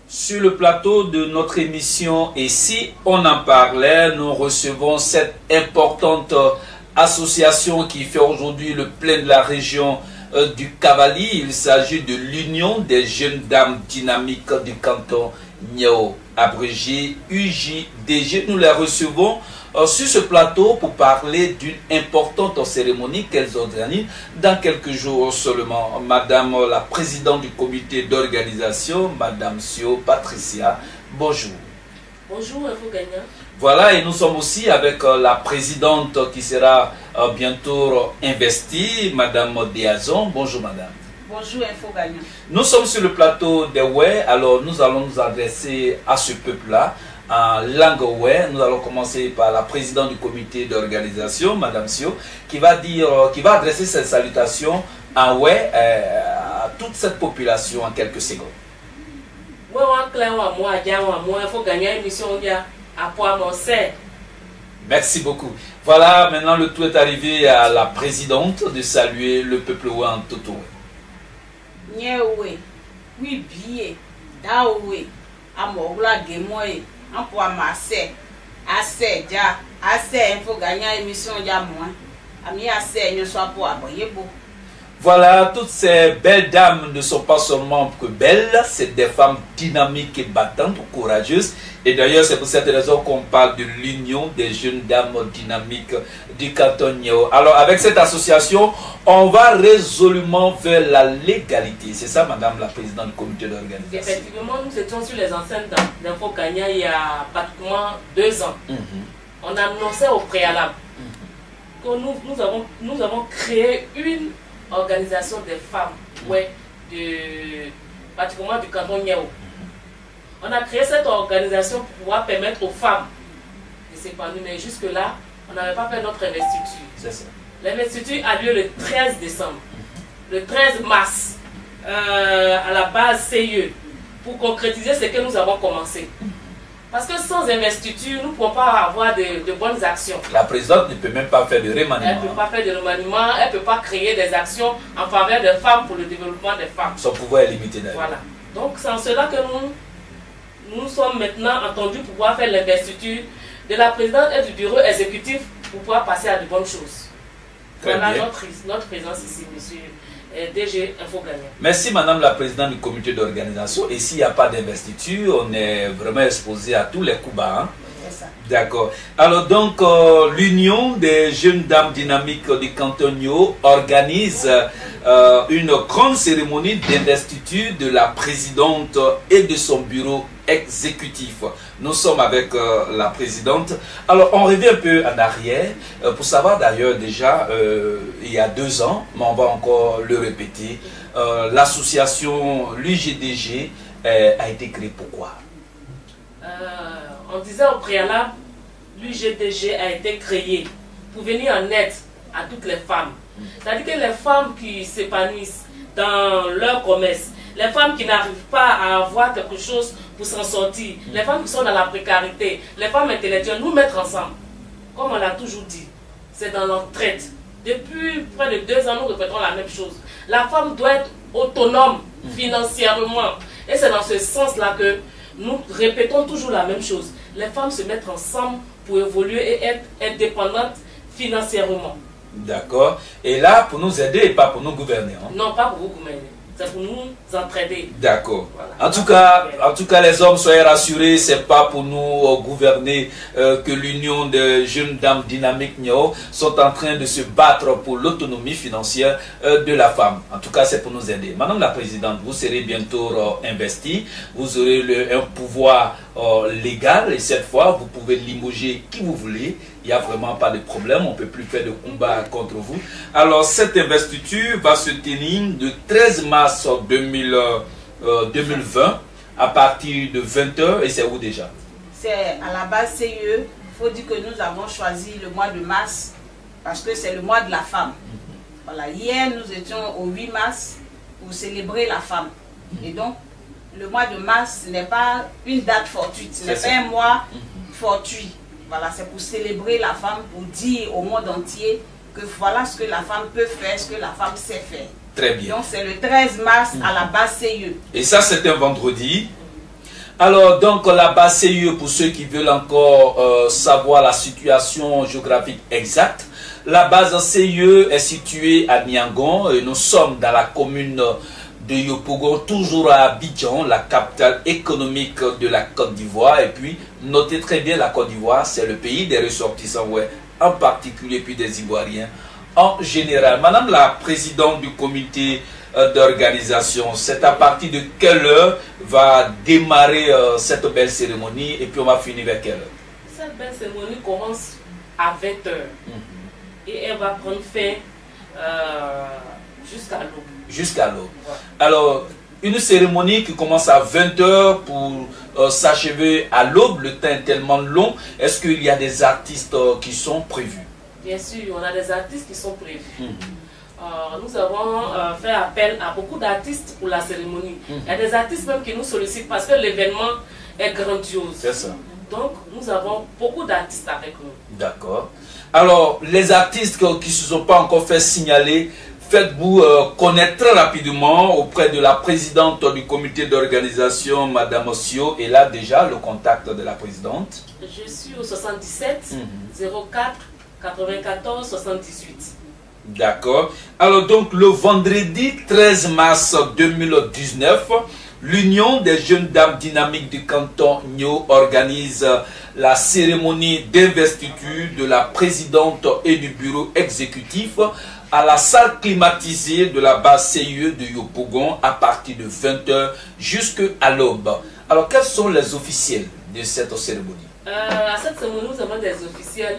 Sur le plateau de notre émission Et si on en parlait, nous recevons cette importante association qui fait aujourd'hui le plein de la région du Cavali. Il s'agit de l'Union des jeunes dames dynamiques du canton Niao, abrégé UJDG. Nous les recevons sur ce plateau pour parler d'une importante cérémonie qu'elles organisent dans quelques jours seulement. Madame la présidente du comité d'organisation, Madame Sio Patricia, bonjour. Bonjour, Info Gagnant. Voilà, et nous sommes aussi avec la présidente qui sera bientôt investie, Madame Diazon. Bonjour Madame. Bonjour Info Gagnant. Nous sommes sur le plateau des Oué, alors nous allons nous adresser à ce peuple-là en langue Oué. Nous allons commencer par la présidente du comité d'organisation, Madame Sio, qui va adresser cette salutation en Oué à toute cette population en quelques secondes. Merci beaucoup. Voilà, maintenant le tour est arrivé à la présidente de saluer le peuple Oué en tout Oué. Nyewe, oui biye, dawe, amogla gemoye, ampoa masse, assez ja, assez Info Gagnant émission ja moins, ami assez ne soit pas aboyebo. Voilà, toutes ces belles dames ne sont pas seulement que belles, c'est des femmes dynamiques et battantes, courageuses. Et d'ailleurs, c'est pour cette raison qu'on parle de l'Union des jeunes dames dynamiques du canton Niao. Alors, avec cette association, on va résolument vers la légalité. C'est ça, Madame la présidente du comité d'organisation. Effectivement, nous étions sur les enceintes d'Info Gagnant il y a pratiquement 2 ans. On annonçait au préalable que nous avons créé une organisation des femmes, pratiquement du canton Niao. On a créé cette organisation pour pouvoir permettre aux femmes de s'épanouir, mais jusque-là, on n'avait pas fait notre investiture. C'est ça. L'investiture a lieu le 13 décembre, le 13 mars, à la base CIE, pour concrétiser ce que nous avons commencé. Parce que sans investiture, nous ne pouvons pas avoir de bonnes actions. La présidente ne peut même pas faire de remaniement. Elle ne peut pas faire de remaniement, elle ne peut pas créer des actions en faveur des femmes pour le développement des femmes. Son pouvoir est limité d'ailleurs. Voilà. Donc c'est en cela que nous sommes maintenant entendus pour pouvoir faire l'investiture de la présidente et du bureau exécutif pour pouvoir passer à de bonnes choses. Voilà notre présence ici, monsieur DG Info Gagnant. Merci Madame la présidente du comité d'organisation. Et s'il n'y a pas d'investiture, on est vraiment exposé à tous les coups bas. Hein? D'accord. Alors donc, l'Union des jeunes dames dynamiques du canton Niao organise une grande cérémonie d'investiture de la présidente et de son bureau exécutif. Nous sommes avec la présidente. Alors, on revient un peu en arrière pour savoir d'ailleurs déjà, il y a 2 ans, mais on va encore le répéter, l'association l'UJDG a été créée pourquoi? On disait au préalable, l'UJDG a été créé pour venir en aide à toutes les femmes. C'est-à-dire que les femmes qui s'épanouissent dans leur commerce, les femmes qui n'arrivent pas à avoir quelque chose pour s'en sortir, les femmes qui sont dans la précarité, les femmes intellectuelles, nous mettre ensemble. Comme on l'a toujours dit, c'est dans l'entraide. Depuis près de 2 ans, nous répétons la même chose. La femme doit être autonome financièrement. Et c'est dans ce sens-là que nous répétons toujours la même chose. Les femmes se mettent ensemble pour évoluer et être indépendantes financièrement. D'accord. Et là, pour nous aider et pas pour nous gouverner. Hein? Non, pas pour vous gouverner. C'est pour nous entraider. D'accord. Voilà. En tout cas, les hommes, soyez rassurés, c'est pas pour nous gouverner que l'Union des jeunes dames dynamiques Niao sont en train de se battre pour l'autonomie financière de la femme. En tout cas, c'est pour nous aider. Madame la présidente, vous serez bientôt investie, vous aurez un pouvoir légal et cette fois, vous pouvez limoger qui vous voulez. Il n'y a vraiment pas de problème, on ne peut plus faire de combat contre vous. Alors, cette investiture va se tenir le 13 mars 2020 à partir de 20 h et c'est où déjà? C'est à la base CIE. Il faut dire que nous avons choisi le mois de mars parce que c'est le mois de la femme. Voilà, hier, nous étions au 8 mars pour célébrer la femme. Et donc, le mois de mars, ce n'est pas une date fortuite, ce n'est pas un mois fortuit. Voilà, c'est pour célébrer la femme, pour dire au monde entier que voilà ce que la femme peut faire, ce que la femme sait faire. Très bien. Donc c'est le 13 mars à la base CIE. Et ça, c'est un vendredi. Alors, donc, la base CIE, pour ceux qui veulent encore savoir la situation géographique exacte, la base CIE est située à Niangon et nous sommes dans la commune de Yopougon, toujours à Abidjan, la capitale économique de la Côte d'Ivoire. Et puis, notez très bien, la Côte d'Ivoire, c'est le pays des ressortissants, ouais, en particulier, puis des Ivoiriens en général. Madame la présidente du comité d'organisation, c'est à partir de quelle heure va démarrer cette belle cérémonie et puis on va finir vers quelle heure? Cette belle cérémonie commence à 20h et elle va prendre fin jusqu'à l'aube. Jusqu'à l'aube. Ouais. Alors, une cérémonie qui commence à 20h pour s'achever à l'aube, le temps est tellement long. Est-ce qu'il y a des artistes qui sont prévus? Bien sûr, on a des artistes qui sont prévus. Nous avons fait appel à beaucoup d'artistes pour la cérémonie. Il y a des artistes même qui nous sollicitent parce que l'événement est grandiose. C'est ça. Donc, nous avons beaucoup d'artistes avec nous. D'accord. Alors, les artistes qui ne se sont pas encore fait signaler, faites-vous connaître très rapidement auprès de la présidente du comité d'organisation, Madame Sio. Et là, déjà, le contact de la présidente. Je suis au 77 04 94 78. D'accord. Alors, donc, le vendredi 13 mars 2019, l'Union des jeunes dames dynamiques du canton Nyo organise la cérémonie d'investiture de la présidente et du bureau exécutif à la salle climatisée de la base CIE de Yopougon à partir de 20h jusqu'à l'aube. Alors, quels sont les officiels de cette cérémonie? À cette cérémonie, nous avons des officiels,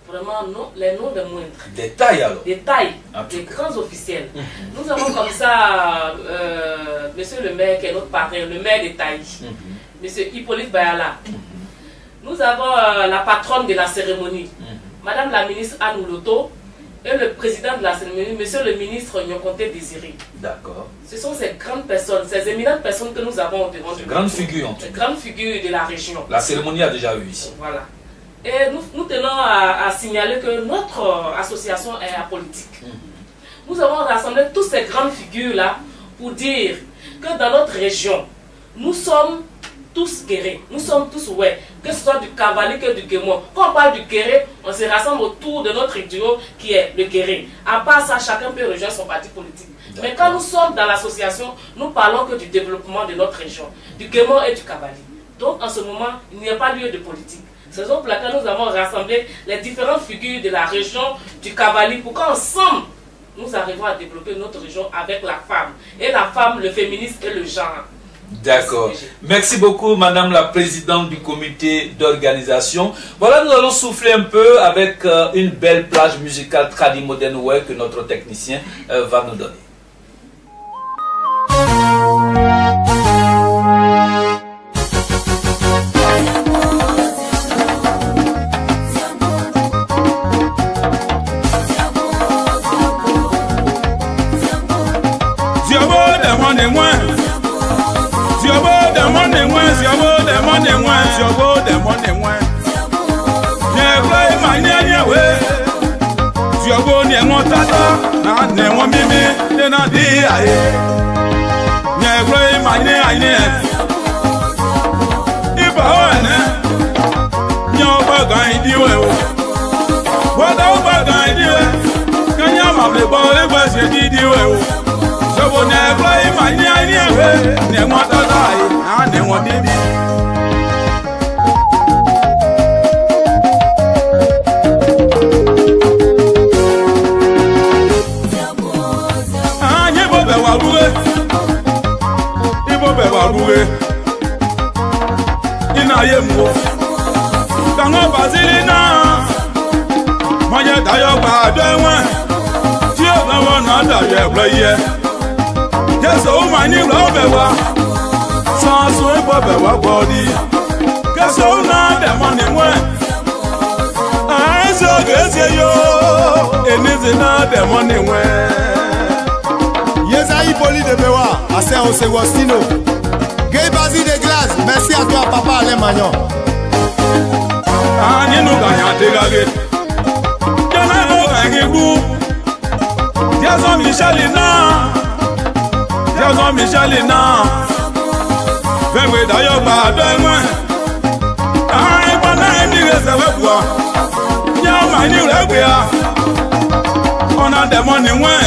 vraiment non, les noms des moindres. Des tailles alors? Des tailles, des grands officiels. Nous avons comme ça monsieur le maire qui est notre parrain, le maire de Taï, monsieur Hippolyte Bayala. Nous avons la patronne de la cérémonie, madame la ministre Anne Loto, et le président de la cérémonie, monsieur le ministre Nyokonte Désiré. D'accord. Ce sont ces grandes personnes, ces éminentes personnes que nous avons devant nous. Grandes figures en tout cas. Grandes figures de la région. La cérémonie a déjà eu ici. Voilà. Et nous tenons à signaler que notre association est apolitique. Nous avons rassemblé toutes ces grandes figures-là pour dire que dans notre région, nous sommes tous guéris, nous sommes tous ouais, que ce soit du cavalier que du guémon. Quand on parle du guéri, on se rassemble autour de notre duo qui est le guéri. À part ça, chacun peut rejoindre son parti politique. Mais quand nous sommes dans l'association, nous parlons que du développement de notre région, du guémon et du cavalier. Donc en ce moment, il n'y a pas lieu de politique. C'est pour laquelle nous avons rassemblé les différentes figures de la région du cavalier pour qu'ensemble, nous arrivons à développer notre région avec la femme. Et la femme, le féminisme et le genre. D'accord. Merci beaucoup, Madame la présidente du comité d'organisation. Voilà, nous allons souffler un peu avec une belle plage musicale tradi moderne ouais, que notre technicien va nous donner. Merci à toi, papa Alain Magnon. Fẹ́wé dáyọ̀ gbà dẹ́wọ̀n. Àárín pọ́nà ẹni rẹ̀ sẹ́wẹ́ bùa. Yá màá ní rẹ̀ gbé a. Ọ̀nà dẹ̀mọ́ ni wọ́n.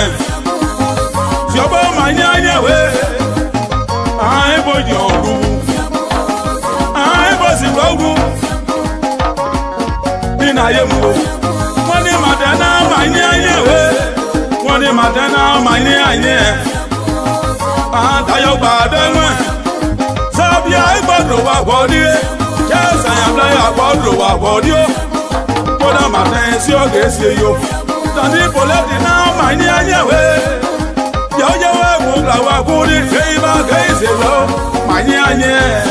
Ṣọ̀bọ̀ màá ní ayẹ̀wé. Àárín bòjì ọ̀rù. Àárín bòsì rọ́gù. Nínú ayé mu o. Wọ́n ní màdánà màá ní ayẹ̀wé. Wọ́n ní màdánà màá ní ayẹ̀. Àtàyọ̀ gbà dẹ́wọ̀n. Sábíà ìgbọ́dọ̀ wà bọ́dí. Jẹ́sàn àbláyà gbọ́dọ̀ wà bọ́dí o. Kódà màtẹ́ sí ọ̀gẹ̀ ṣe yo. Tàbí pòlẹ́tì náà mà ní ayẹ̀wé. Yọ̀ọ́yẹ̀wé wò làwà kúrí. Kéyí bá kéyí ṣe lọ mà ní ayẹ̀.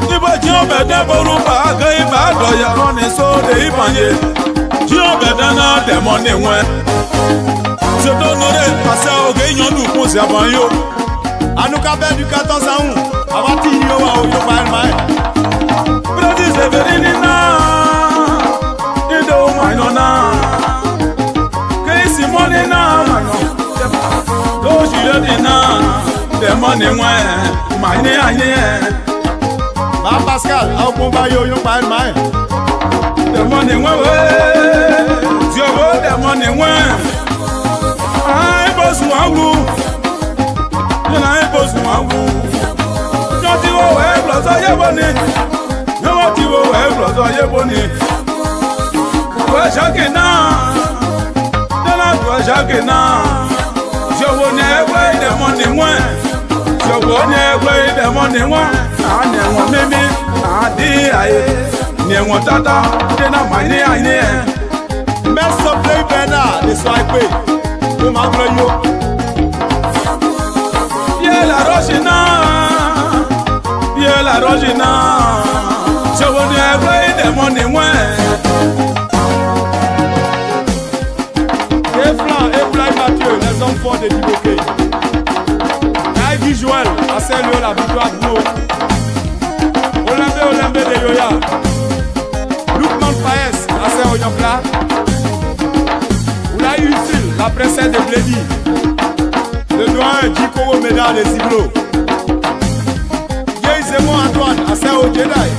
Níbo tí ó bẹ̀ dẹ́ ború bá kéyí bá dọ̀yà rọ́ni sóde ìbànyé. Tí ó bẹ̀ dẹ́ náà dẹ̀mọ́ níwọ̀n. Ṣètò nore pàṣẹ ògè yọ̀ndù kún sí àbọ̀nyó. Anuka bẹ́ẹ̀ du 14 ans. Àwa tí yóò wá o yóò fa ẹ̀ máa ẹ̀. Bírọ́dì ṣèbèrè ní náà. Ìdó màìnà náà. Kéésì mọ́ni náà màìnà. Lóṣù lódì náà. Dẹ̀mọ́ ni wọ́n ẹ̀. Màìní ayé ẹ̀. Bá Pascal, àwọn kò bá yóò fa ẹ̀ máa ẹ̀. Dẹ̀mọ́ ni wọ́n wé. Tí owó dẹ̀mọ́ ni wọ́n. Àìbọ̀sùn wọn wù. Yẹ́nà àìbọ̀sùn wọn wù. Yọ́ tí wọ́n wẹ̀ lọ́sọ̀ yẹ́bọ̀ ni. Yọ́wọ́ tí wọ́n wẹ̀ lọ́sọ̀ yẹ́bọ̀ ni. Wẹ̀ ṣáàkì náà. Yẹ́nà wẹ̀ ṣáàkì náà. Ṣòwò ní ẹgbẹ́ ìdẹ̀mọ́ ni wọ́n. Ṣòwò ní ẹgbẹ́ ìdẹ̀mọ́ ni wọ́n. Àní ẹ̀wọ̀n mímí. Àdí àyè. Ní ẹ̀wọ̀n tátá. Dènà màá ní àyè ẹ̀. Mẹ́sàn-án play bẹ́ẹ̀nà lè sọ àìpé. Ó máa ń lọ yó. Yẹ́ la rọ́ṣì náà. Yẹ́ la rọ́ṣì náà. Ṣòwò ní ẹgbẹ́ ìdẹ̀mọ́ ni wọ́n. Eflan Mathieu, les hommes forts de Diboké. Naïvi Joël, Assel la victoire de nous. Olembe de Yoya. Lukman Faes, Assel Oyokla. Oula Utile, la princesse de Blédi. Le doyen Djikoro Médard de Ziblo. Yeizemo Antoine, Assel Ojedai.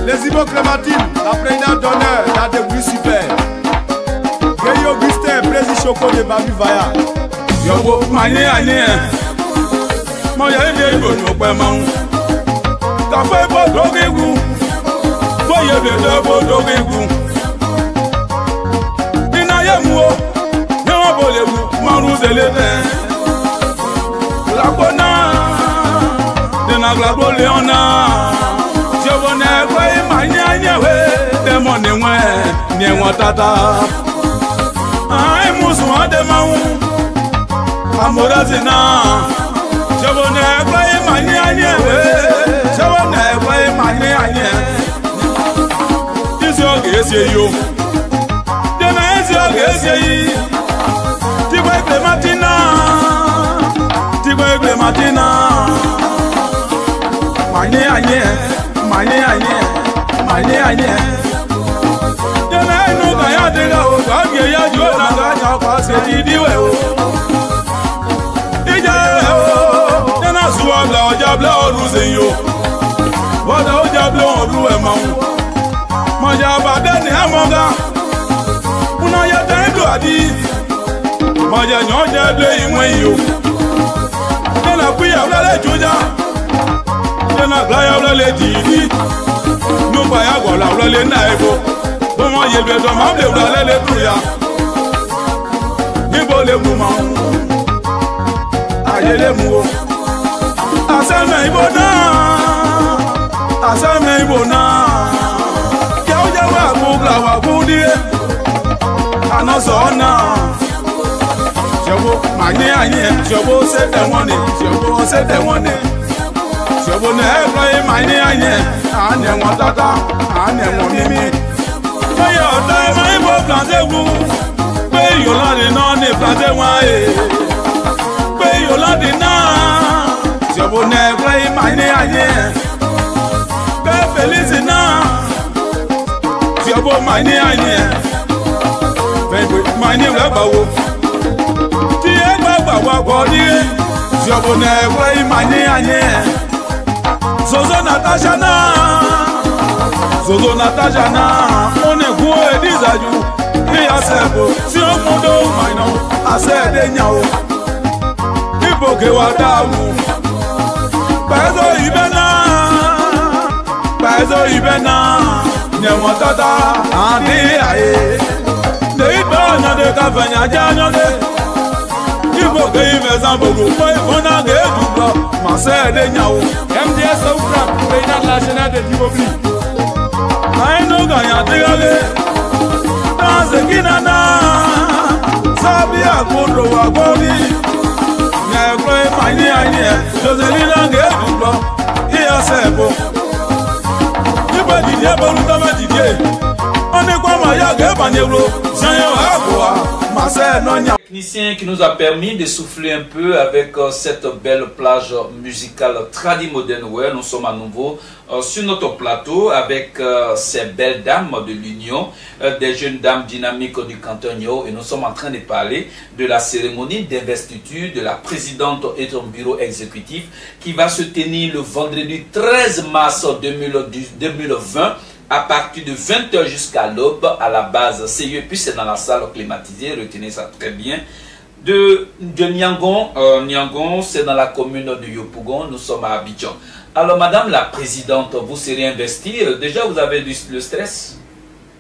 Les Ibo Clémentine, la présidente d'honneur, la débris super. Gueye Augustin, président Choco de Babi Vaya. Yọ̀wọ́ màní àyè ẹ̀. Mọ̀yà ilé ìbò ní ọ̀pẹ máa ń. Kàfé bó dógé gu. Bóyè bèbè bó dógé gu. Iná yẹ mu o. Ní wọ́n bò lè wu márùn zèlé tẹ̀. Làkó náà. Dènà gbàgbó lé ọ̀nà. Ṣòwò ní ẹgbẹ́ ìmànyé àyẹ̀wé. Dẹ́mọ̀ ní wọ́n ẹ̀ ní ẹ̀wọ̀n tata. Musu ade mawu amorazina Ṣòwò ní ẹgbẹ́ ìmànyé àyẹ̀wé. Ṣòwò ní ẹgbẹ́ ìmànyé àyẹ̀. Isi oge esi eyi o. Dènà esi oge esi eyi. Tigbe igbe matina. Tigbe igbe matina. Mànyé àyẹ̀. Mànyé àyẹ̀. Mànyé àyẹ̀. Dènà inú kàyà dìgbà o. Gbàgbé ya jù ó nà gàjà ọkọ̀ ṣe ti díwẹ̀ o. Ìjà ẹ̀ o. Dènà sùwọ́ gbà ọjà blẹ̀ ọdún ṣe yìí o. Bọ́dà ọjà blẹ̀ ọdún ẹ̀ máa ń. Mọ̀jà bàdé ní àmọ́gá. Múná yẹ tẹ́ ń dùn àdí. Mọ̀jà yàn jẹ́ blẹ̀ ìwọ̀n yìí o. Dènà kúyà wúlẹ̀ jọjà. Dènà gbáyà wúlẹ̀ jìdí. Nígbà yà gbọ̀là wúlẹ̀ náà ẹ̀bọ̀. Bọ́mọ yẹ bẹ̀dọ̀ máa ń lè wúlẹ̀ lè dùn ya. Níbo lè mú ma ń. Ayé lè mú o. Àṣẹ́mẹ̀ ìbò náà. Àṣẹ́mẹ̀ ìbò náà. Yàwó jẹ́ wà gbogbo àwọn àkúndíé. Àná sọ̀ọ́ náà. Ṣòwò mànyé àyè. Ṣòwò ṣẹ̀fẹ̀ wọ́n ni. Ṣòwò ṣẹ̀fẹ̀ wọ́n ni. Ṣòwò ní ẹ̀fọ́ yìí mànyé àyè. Àánẹ̀ wọn tata. Àánẹ̀ wọn mímí. Bóyá ọ̀tá ẹ̀ máa ń bọ̀ planté wu. Pé ìyọ̀lọ́dì náà ní planté wọn àyè. Pé ìyọ̀lọ́dì náà. Ṣòwò ní ẹ̀fọ́ yìí mànyé àyè. Pé Félísì náà. Ṣòwò mànyé àyè. Fẹ́gbẹ́ mànyé rẹ̀ gbà wo. Tí ẹ gbà gbà wà pọ̀ ní. Ziobone Wai Mani Anye Zozo Natajana Zozo Natajana On est gros et disaju Iya sebo Si on mundo maino Ase de nyao Iboke wadamu Bezo ibena Bezo ibena Nyemo tata Andi aye De ibana de kafanya janyode MDS Oukra, président de la Sénat de Dibobli. Aïno Ganya Tigale, dans ce Guinana, Sabia Koudro Wagoni, Nekwe Mani Agne, Joselina Gedublo, Ia Sebo. Iba Didier Bolutama Didier, on est quoi Maya Gebaneblo, Jean Agua. Technicien qui nous a permis de souffler un peu avec cette belle plage musicale tradimoderne. Ouais, nous sommes à nouveau sur notre plateau avec ces belles dames de l'Union, des jeunes dames dynamiques du canton Nioro, et nous sommes en train de parler de la cérémonie d'investiture de la présidente et son bureau exécutif qui va se tenir le vendredi 13 mars 2020 à partir de 20h jusqu'à l'aube à la base CIE, puis c'est dans la salle climatisée, retenez ça très bien, de Niangon. Niangon, c'est dans la commune de Yopougon, nous sommes à Abidjan. Alors madame la présidente, vous serez investie, déjà vous avez le stress?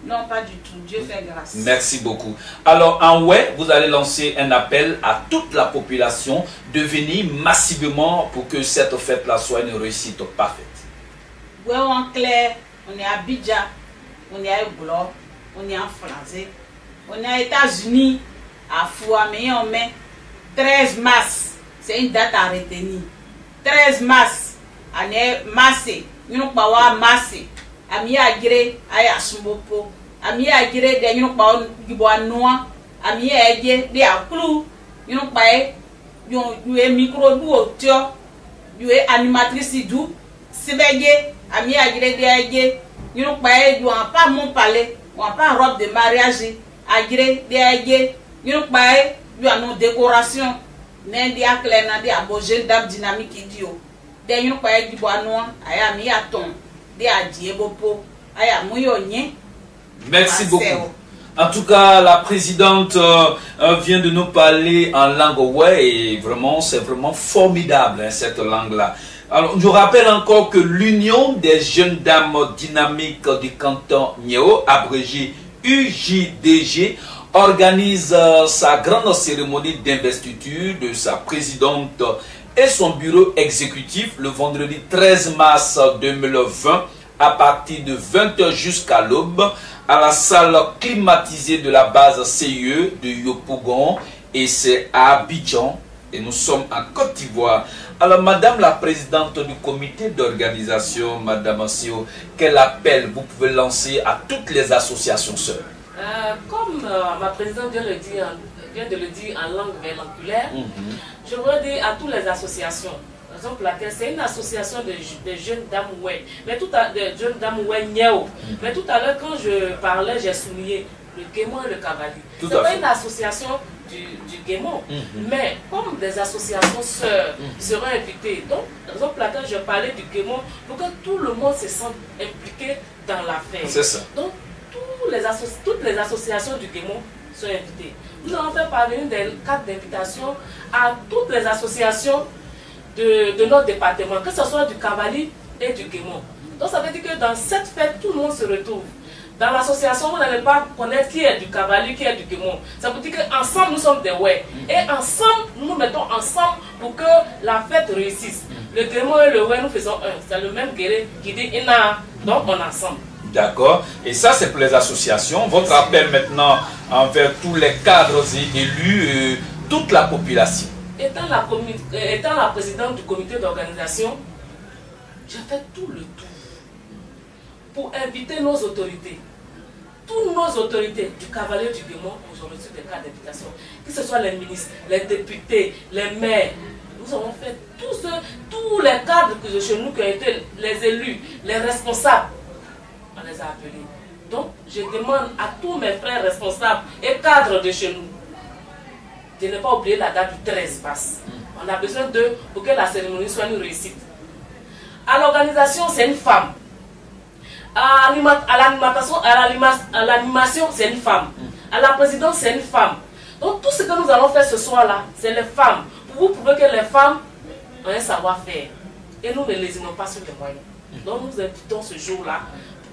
Non, pas du tout, Dieu fait grâce. Merci beaucoup. Alors en ouais, vous allez lancer un appel à toute la population de venir massivement pour que cette fête-là soit une réussite parfaite. Ouais, en clair. On est à Abidjan, on est à Ebola, on est en français, on est aux États-Unis, à Fouamé, on met 13 mars, c'est une date à retenir. 13 mars, on est massé, nous n'avons pas massé, ami agré, aya sumbopo, ami agré, de nous pas giboa noa, ami agré, de à clou, nous n'avons pas eu micro d'eau, tu as animatrice d'eau, c'est bien. Ami agré de agé, nous n'avons pas mon palais, on n'a pas robe de mariage, agré de agé, nous n'avons pas nos décorations, n'en a clair, n'en a beau jeune dame dynamique idiot. Nous n'avons pas du bois noir, aya mi a ton, de a diebopo, aya mouillonnier. Merci beaucoup. En tout cas, la présidente vient de nous parler en langue ouais, et vraiment, c'est vraiment formidable hein, cette langue-là. Alors, je rappelle encore que l'Union des jeunes dames dynamiques du canton Nioro, abrégé UJDG, organise sa grande cérémonie d'investiture de sa présidente et son bureau exécutif le vendredi 13 mars 2020 à partir de 20h jusqu'à l'aube à la salle climatisée de la base CIE de Yopougon, et c'est à Abidjan et nous sommes en Côte d'Ivoire. Alors, madame la présidente du comité d'organisation, madame Assio, quel appel vous pouvez lancer à toutes les associations sœurs? Comme ma présidente vient de le dire en langue vernaculaire, je voudrais dire à toutes les associations, par exemple laquelle c'est une association de jeunes dames oué, mais tout à de jeunes dames oué Niao. Mais tout à l'heure quand je parlais, j'ai souligné le Guémon et le Cavalier. C'est pas une association du Guémon, mais comme des associations sœurs seront invitées, donc par exemple laquelle je parlais du Guémon, pour que tout le monde se sente impliqué dans l'affaire. C'est ça. Donc toutes les associations du Guémon sont invitées. Nous allons faire parvenir des cartes d'invitation à toutes les associations de notre département, que ce soit du Cavalier et du Guémon. Donc ça veut dire que dans cette fête, tout le monde se retrouve. Dans l'association, vous n'allez pas connaître qui est du Cavalier, qui est du Guémon. Ça veut dire qu'ensemble, nous sommes des ouais. Et ensemble, nous nous mettons ensemble pour que la fête réussisse. Le Guémon et le ouais, nous faisons un. C'est le même guéré qui dit Ina. Donc, on est ensemble. D'accord. Et ça, c'est pour les associations. Votre appel maintenant envers tous les cadres et élus, toute la population. Étant la présidente du comité d'organisation, j'ai fait tout le tour pour inviter nos autorités. Toutes nos autorités du Cavalier du Guémon ont reçu des cartes d'invitation. Que ce soit les ministres, les députés, les maires. Nous avons fait tous les cadres de chez nous qui ont été les élus, les responsables. On les a appelés. Donc, je demande à tous mes frères responsables et cadres de chez nous de ne pas oublier la date du 13 mars. On a besoin d'eux pour que la cérémonie soit une réussite. À l'organisation, c'est une femme. À l'animation, c'est une femme. À la présidence, c'est une femme. Donc tout ce que nous allons faire ce soir-là, c'est les femmes. Pour vous prouver que les femmes ont un savoir-faire. Et nous ne lésinons pas sur les moyens. Donc nous invitons ce jour-là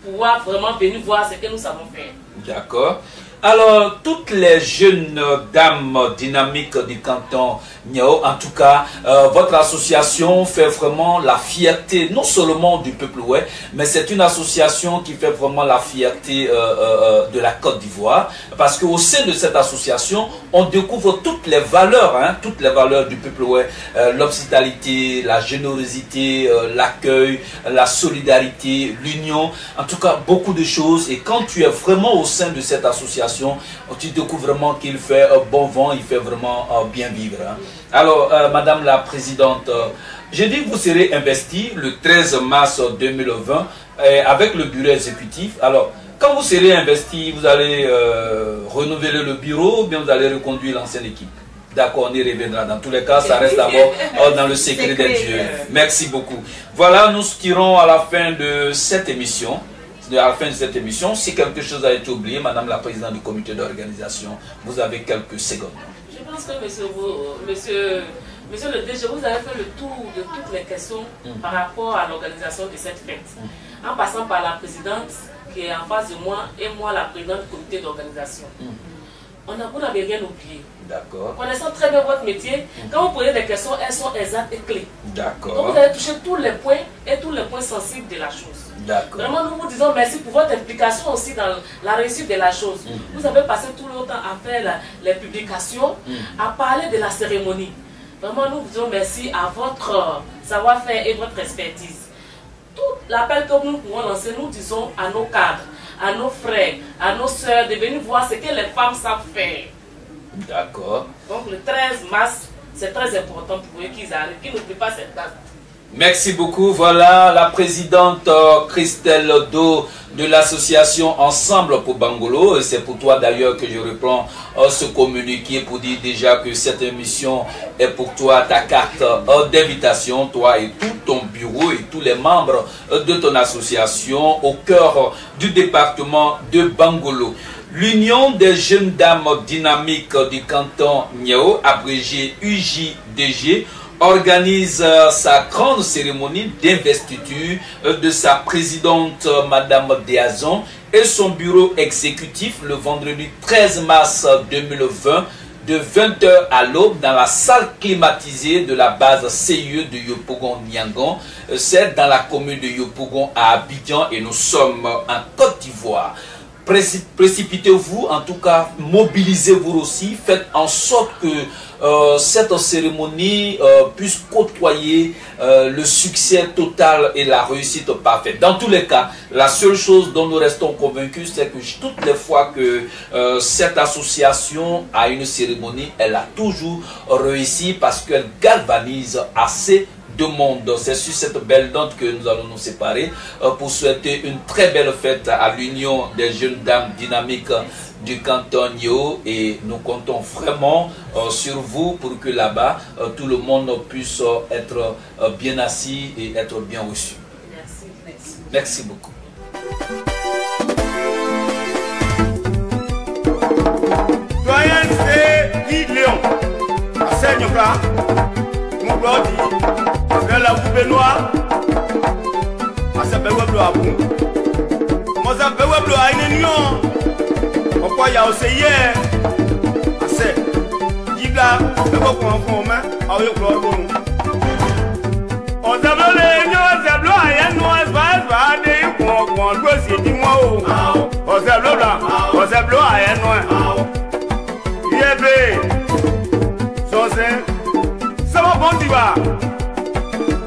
pour pouvoir vraiment venir voir ce que nous savons faire. D'accord. Alors, toutes les jeunes dames dynamiques du canton Niao, en tout cas, votre association fait vraiment la fierté, non seulement du peuple ouest, mais c'est une association qui fait vraiment la fierté de la Côte d'Ivoire, parce qu'au sein de cette association, on découvre toutes les valeurs du peuple ouest, l'hospitalité, la générosité, l'accueil, la solidarité, l'union, en tout cas, beaucoup de choses. Et quand tu es vraiment au sein de cette association, tu découvres vraiment qu'il fait bon vent, il fait vraiment bien vivre. Hein. Alors, Madame la Présidente, j'ai dit que vous serez investie le 13 mars 2020 avec le bureau exécutif. Alors, quand vous serez investie, vous allez renouveler le bureau ou bien vous allez reconduire l'ancienne équipe? D'accord, on y reviendra. Dans tous les cas, ça reste d'abord dans le secret des dieux. Merci beaucoup. Voilà, nous tirons à la fin de cette émission. À la fin de cette émission, si quelque chose a été oublié, Madame la Présidente du comité d'organisation, vous avez quelques secondes. Je pense que monsieur le DG, vous avez fait le tour de toutes les questions par rapport à l'organisation de cette fête. En passant par la présidente qui est en face de moi et moi la présidente du comité d'organisation. Vous n'avez rien oublié. D'accord. Connaissant très bien votre métier, quand vous posez des questions, elles sont exactes et clés. D'accord. Donc vous avez touché tous les points et tous les points sensibles de la chose. D'accord. Vraiment, nous vous disons merci pour votre implication aussi dans la réussite de la chose. Vous avez passé tout le temps à faire les publications, à parler de la cérémonie. Vraiment, nous vous disons merci à votre savoir-faire et votre expertise. Tout l'appel que nous pouvons lancer, nous disons à nos cadres, à nos frères, à nos soeurs de venir voir ce que les femmes savent faire. D'accord. Donc le 13 mars, c'est très important pour eux qu'ils arrivent, qu'ils n'oublient pas cette date. Merci beaucoup. Voilà la présidente Christelle Do de l'association Ensemble pour Bangolo. C'est pour toi d'ailleurs que je reprends ce communiqué pour dire déjà que cette émission est pour toi ta carte d'invitation, toi et tout ton bureau et tous les membres de ton association au cœur du département de Bangolo. L'Union des jeunes dames dynamiques du canton Niao, abrégé UJDG, organise sa grande cérémonie d'investiture de sa présidente Madame Déazon et son bureau exécutif le vendredi 13 mars 2020 de 20h à l'aube dans la salle climatisée de la base CIE de Yopougon-Niangon. C'est dans la commune de Yopougon à Abidjan et nous sommes en Côte d'Ivoire. Précipitez-vous, en tout cas, mobilisez-vous aussi, faites en sorte que cette cérémonie puisse côtoyer le succès total et la réussite parfaite. Dans tous les cas, la seule chose dont nous restons convaincus, c'est que toutes les fois que cette association a une cérémonie, elle a toujours réussi parce qu'elle galvanise assez de monde. C'est sur cette belle note que nous allons nous séparer pour souhaiter une très belle fête à l'Union des jeunes dames dynamiques du canton Niao et nous comptons vraiment sur vous pour que là-bas tout le monde puisse être bien assis et être bien reçu. Merci. Merci beaucoup. Doyen c'est Guy Léon. Enseigne là. Mon brodi. La Benoît, à sa belle weblo à vous. Moi, ça belle weblo à une union. Pourquoi il y a aussi hier? Assez. Giga, le beau pour un commun, à eux pour nous. On s'appelle les unions, on s'appelle à un noir, va des pour un peu si dis-moi. On s'appelle là, on s'appelle à un noir. Yébé, ça va bon, tu vas.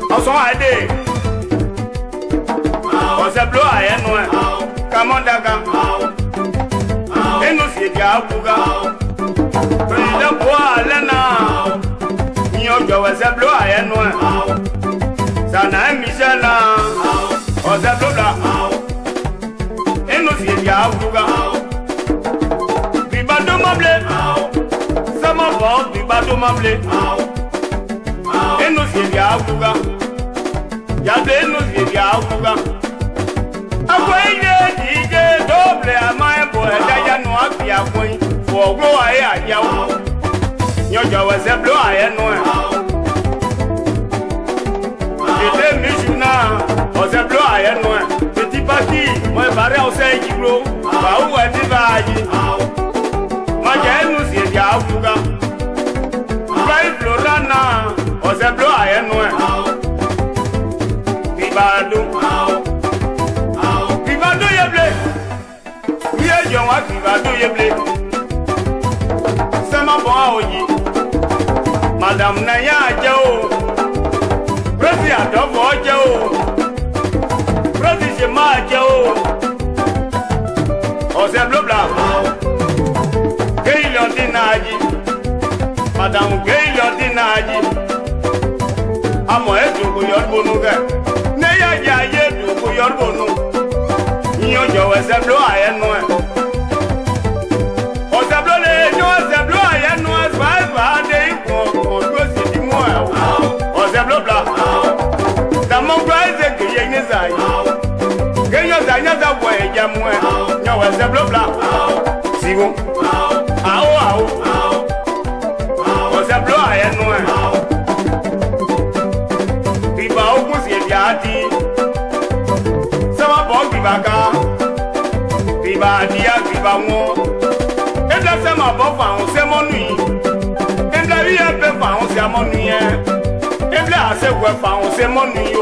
On s'en a aidé. On s'est bloqué à un noir. Comment d'accord? Et nous c'est bien pour gars. Président Bois Lena. Nous on s'est bloqué à un noir. Ça n'a un Michel là. On s'est bloqué là. Et nous c'est bien pour gars. Du bateau m'emblé. Ça m'envoie du bateau m'emblé. Enos via Buga. Yadenos via Buga. Away, DJ, double a my boy, Diana, Apia, for grow I yaw. Your was a blow I know. The Mishuna was a blow I know. Petit parti, my barrel say you grow. How I divide. My Janus is Yavuga. Right Florana was a blow I know. Vivado. Vivado ye blé. We are young, Vivado ye blé. Sama Boaoyi. Madame Naya Joe. President of Joe. President Ma Joe. Ose Blobla. Gaylor Dinaji. Madame Gaylor Dinaji. Amo Ejugo Yorbonuga. Naya Yaye Dugo Yorbonu. Nyo Joe Ose Blo Ayeno. Ose Blole, no Ose Blo Ayeno as far as Day for Gosi Moa. Ose Blobla. The Mongoise Gayanizai. Gayas another way, Yamwe. No Ose Blobla. Sigo. Ow. Ose Blo Ayeno. Viva Ogus Yadi. Sama Bog Vivaga. Viva Dia Viva Mo. Et la Sama Bofa, on s'est mon nuit. Et la vie est peu, on s'est mon nuit. Et la c'est quoi, on s'est mon nuit.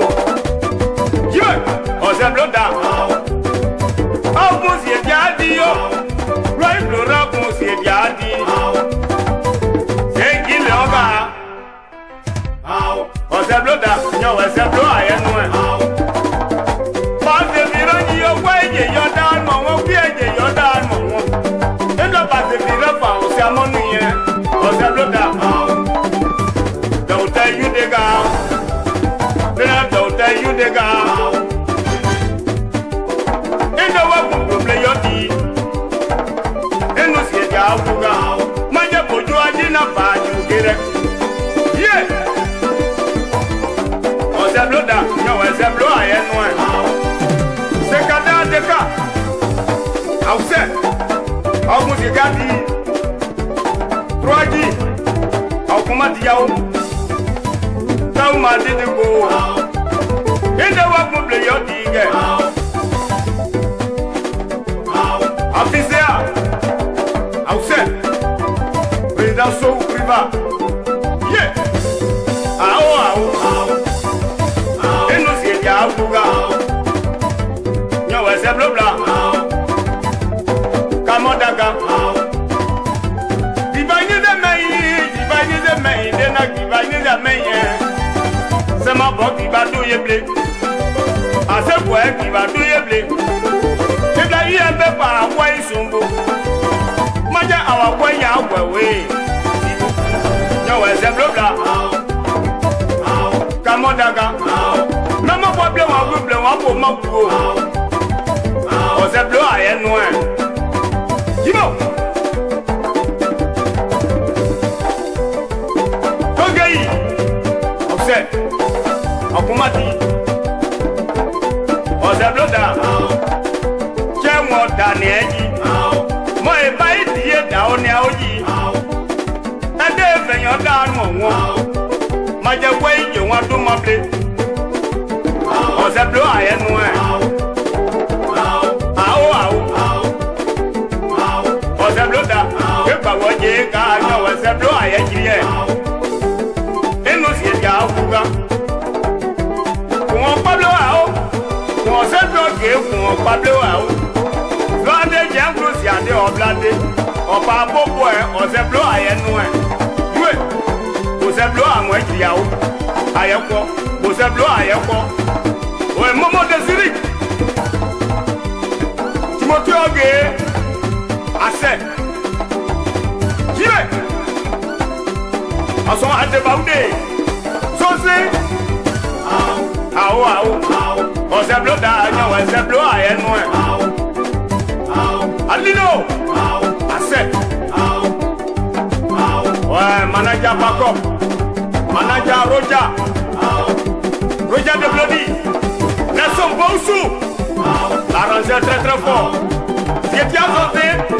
Dieu, on s'est bloda. Oh, monsieur Diadi, right, le rap, monsieur Diadi. C'est qui l'en va? On s'est bloda, non, on s'est bloda, et nous. Pas de virani, au way, you're down, mon pied, you're down, mon. Et le pas de virapa, on s'est mon nuit. On s'est bloda. Don't tell you the guy. Don't tell you the guy. And the work will play your tea. And no see the Abuga. My put you are in a bad, you get it. Yeah. On the bloda, no, as a blow, I am one. Second down the car. I'll say, how much you got the Troji? How come at you? Now, my little go. In the work will play your digger. Officer, I'll say, bring down so river. Yeah. And no see the Abuga. No, as a blobla. Come on, Daga. Divided the main, then I divided the main. Sama Bobby Badu Yeble. I said, where Badu Yeble. If I hear Peppa, why Sumbo? Maja, our way out way. No, as a blobla. Come on, Daga. No more problem, I will blow up on my pool. Was a blow, I am one. You know. Okay. Upset. Akumati. Oza bloda. Chemo Danieli. Mo e bai die da oni aoji. Ade fe yan da mo won. Ma je we je won do mo ple. Oza blo ayenu e. Oza bloda. Ke ba wo je ka yo oza blo ayeji e. Enu si ya afuga. Pablo Ao, on s'est bloqué pour Pablo Ao. Blondé, j'ai un gros siadé en blindé. On parle beaucoup, on s'est bloqué à nous. Oui, on s'est bloqué à moi qui a où. Aïe quoi, on s'est bloqué à quoi. Oui, moment de Zurich. Tu m'as tué, assez. J'y vais. On s'en a débaudé. Saucé. On s'est bloqué à nous, on s'est bloqué à nous. Alino, assez. Ouais, manager Paco. Manager Roja. Roja de Bloody. Nelson Boussou. L'arrangeur très très fort. Kétia Santé.